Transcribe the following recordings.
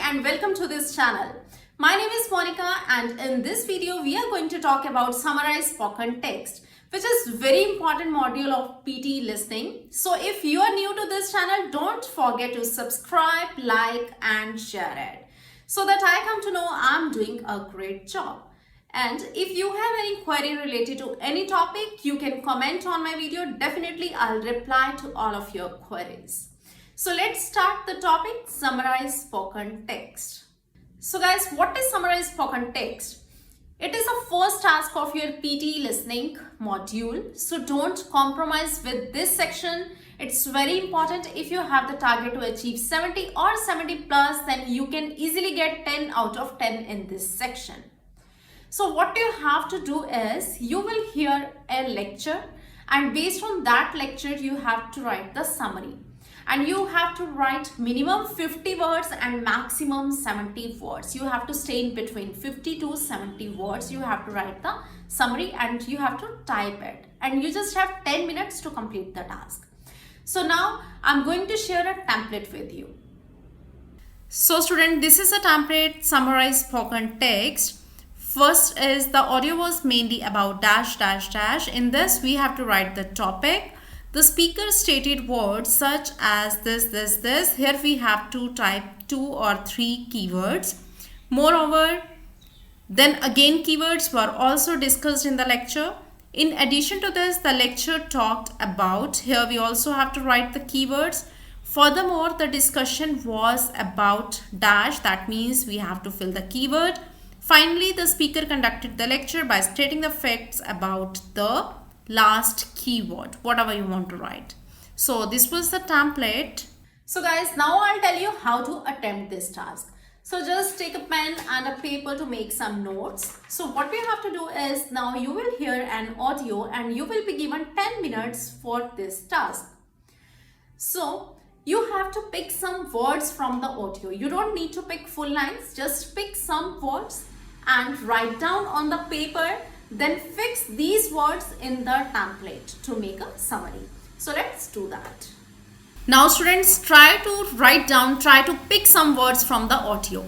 and welcome to this channel. My name is Monika and in this video we are going to talk about summarized spoken text, which is very important module of PTE listening. So if you are new to this channel, don't forget to subscribe, like and share it so that I come to know I'm doing a great job. And if you have any query related to any topic, you can comment on my video. Definitely I'll reply to all of your queries. So let's start the topic, summarize spoken text. So guys, what is summarized spoken text? It is the first task of your PTE listening module. So don't compromise with this section. It's very important. If you have the target to achieve 70 or 70 plus, then you can easily get 10 out of 10 in this section. So what you have to do is you will hear a lecture and based on that lecture you have to write the summary. And you have to write minimum 50 words and maximum 70 words. You have to stay in between 50 to 70 words. You have to write the summary and you have to type it. And you just have 10 minutes to complete the task. So now I'm going to share a template with you. So student, this is a template, summarize spoken text. First is the audio was mainly about dash dash dash. In this we have to write the topic. The speaker stated words such as this. Here we have to type 2 or 3 keywords. Moreover, then again keywords were also discussed in the lecture. In addition to this, the lecture talked about, here we also have to write the keywords. Furthermore, the discussion was about dash, that means we have to fill the keyword. Finally, the speaker conducted the lecture by stating the facts about the last keyword, whatever you want to write. So this was the template. So guys, now I'll tell you how to attempt this task. So just take a pen and a paper to make some notes. So what we have to do is, now you will hear an audio and you will be given 10 minutes for this task. So you have to pick some words from the audio. You don't need to pick full lines, just pick some words and write down on the paper. Then fix these words in the template to make a summary. So let's do that. Now students, try to pick some words from the audio.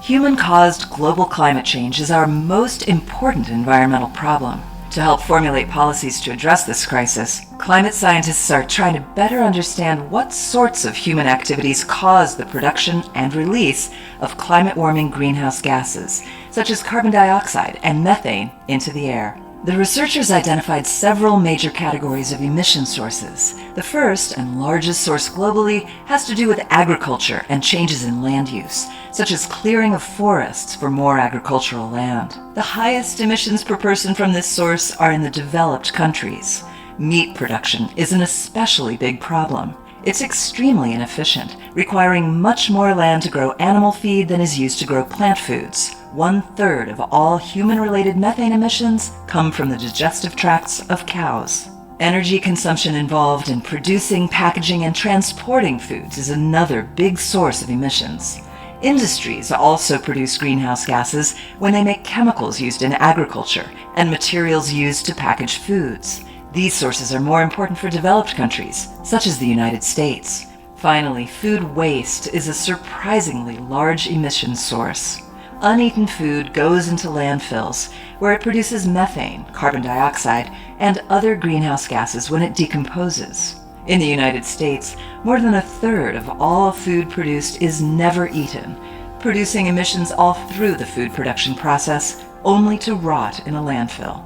Human-caused global climate change is our most important environmental problem. To help formulate policies to address this crisis, climate scientists are trying to better understand what sorts of human activities cause the production and release of climate-warming greenhouse gases, such as carbon dioxide and methane, into the air. The researchers identified several major categories of emission sources. The first and largest source globally has to do with agriculture and changes in land use, such as clearing of forests for more agricultural land. The highest emissions per person from this source are in the developed countries. Meat production is an especially big problem. It's extremely inefficient, requiring much more land to grow animal feed than is used to grow plant foods. 1/3 of all human-related methane emissions come from the digestive tracts of cows. Energy consumption involved in producing, packaging, and transporting foods is another big source of emissions. Industries also produce greenhouse gases when they make chemicals used in agriculture and materials used to package foods. These sources are more important for developed countries, such as the United States. Finally, food waste is a surprisingly large emission source. Uneaten food goes into landfills, where it produces methane, carbon dioxide, and other greenhouse gases when it decomposes. In the United States, more than 1/3 of all food produced is never eaten, producing emissions all through the food production process, only to rot in a landfill.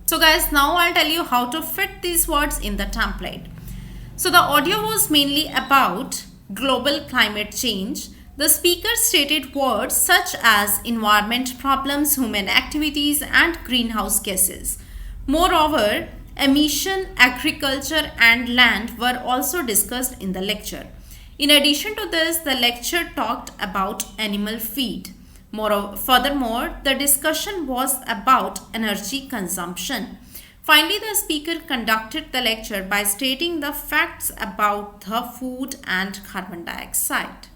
So guys, now I'll tell you how to fit these words in the template. So the audio was mainly about global climate change. The speaker stated words such as environment problems, human activities, and greenhouse gases. Moreover, emission, agriculture, and land were also discussed in the lecture. In addition to this, the lecture talked about animal feed. Furthermore, the discussion was about energy consumption. Finally, the speaker conducted the lecture by stating the facts about the food and carbon dioxide.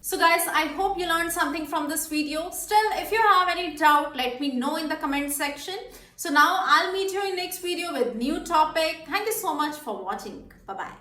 So guys, I hope you learned something from this video. Still, if you have any doubt, let me know in the comment section. So now I'll meet you in next video with new topic. Thank you so much for watching. Bye-bye.